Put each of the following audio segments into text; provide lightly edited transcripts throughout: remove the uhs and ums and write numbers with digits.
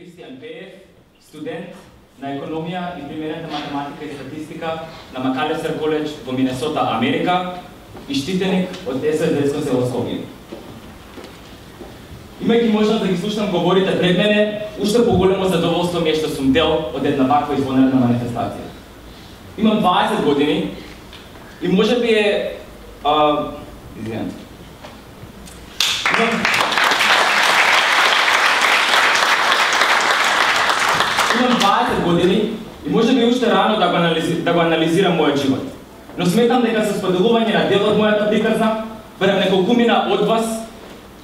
Кристијан Пеев, студент на економија и примерената математика и статистика на Макалестер коледж во Минесота, Америка и штитеник од СОС детско село Скопје. Имајќи можност да ги слушам говорите пред мене, уште поголемо задоволство ми е што сум дел од една ваква извонредна манифестација. Имам 20 години и можеби е... Извинете. Имам 20 години и можеби уште рано да го анализирам мојот живот. Но сметам дека со споделување на дел од мојата приказна, барем неколкумина од вас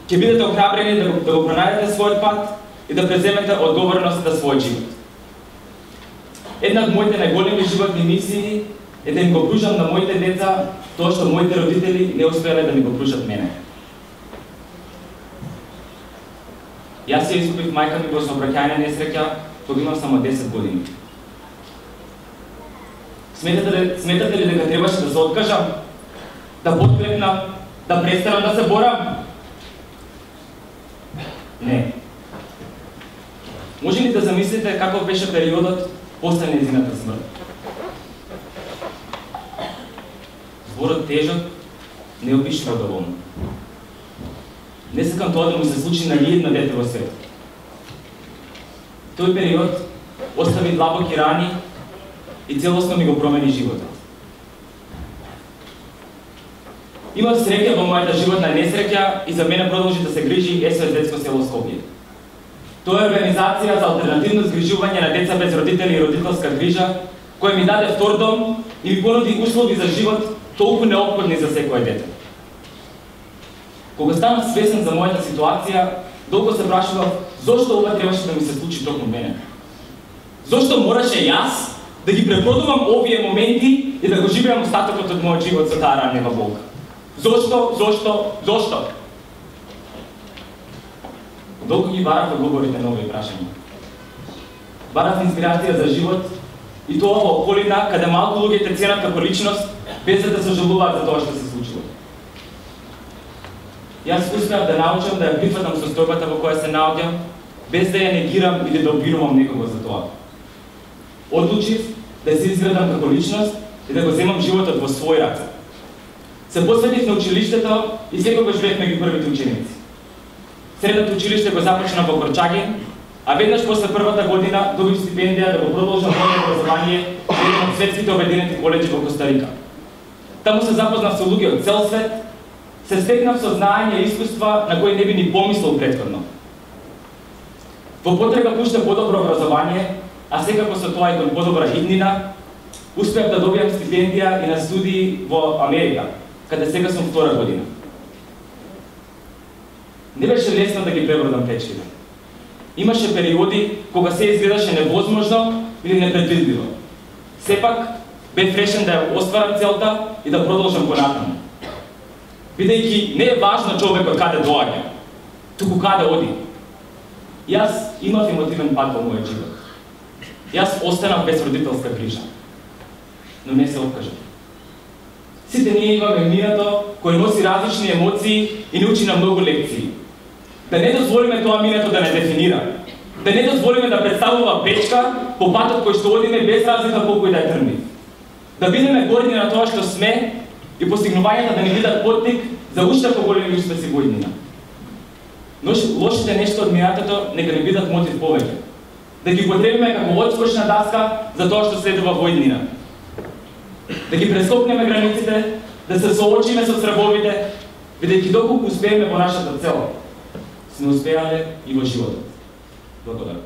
ќе бидете охрабрени да го пронајдете својот пат и да преземете одговорност за својот живот. Една од моите најголеми животни мисии е да им го пружам на моите деца тоа што моите родители не успеале да ми го пружат мене. Јас ја изгубив мајка ми во сообраќајна несреќа кога имам само 10 години. Сметате ли дека требаше да се откажам, да подкрепнам, да престанам да се борам? Не. Може ли да замислите каков беше периодот после нејзината смрт? Зборот тежок не опишува доволно. Не сакам тоа да му се случи на ниедно дете во светот. Тој период остави длабоки рани и целосно ми го промени животот. Имав среќа во мојата животна несреќа и за мене продолжи да се грижи СОС детско село Скопје. Тоа е организација за алтернативно згрижување на деца без родители и родителска грижа, која ми даде втор дом и ми понуди услови за живот толку неопходни за секое дете. Кога станав свесен за мојата ситуација, долго се прашував зошто ова требаше да ми се случи токму мене. Зошто мораше јас да ги препродувам овие моменти и да го живеам остатокот од мојот живот со таа ранлива болка. Зошто? Долго ги барав одговорите на овие прашања. Барав инспирација за живот и тоа во околина каде малку луѓе те ценат како личност без да се жалуваат за тоа што се случило. Јас успеав да научам да ја прифатам состојбата во која се наоѓам, без да ја негирам или да обвинувам некого за тоа. Одлучив да се изградам како личност и да го земам животот во своји раце. Се посветив на училиштето и секогаш бев меѓу првите ученици. Средното училиште го започнав во Корчагин, а веднаш после првата година добив стипендија да го продолжам моето образование во еден од светските обединети коледжи во Коста Рика. Таму се запознав со луѓе од цел свет, се стекнав со знаење и искуства на кои не би ни помислил претходно. Во потрега по уште подобро образование, а секако со тоа и кон подобра иднина, успеав да добијам стипендија и на студии во Америка, каде сега сум втора година. Не беше лесно да ги пребродам пречките. Имаше периоди кога се изгледаше невозможно или непредвидливо. Сепак, бев решен да ја остварам целта и да продолжам понатаму. Бидејќи не е важно човекот каде доаѓа, туку каде оди. Јас имав емотивен пат во мојот живот. Јас останав без родителска грижа, но не се откажав. Сите ние имаме минато кој носи различни емоции и ни учи на многу лекции. Да не дозволиме тоа минато да не дефинира. Да не дозволиме да представува пречка по патот кој што одиме без разлика колку и да е трнлив. Да бидеме горди на тоа што сме и постигнувањата да ни бидат поттик за уште поголеми успеси во иднина. Но лошите нешто од минатото нека не бидат мотив повеќе. Да ги употребиме како одскочна даска за тоа што следува во иднина. Да ги прескокнеме границите, да се соочиме со срабовите, бидејќи доколку успееме во нашата цел, сме успеале и во животот. Благодарам.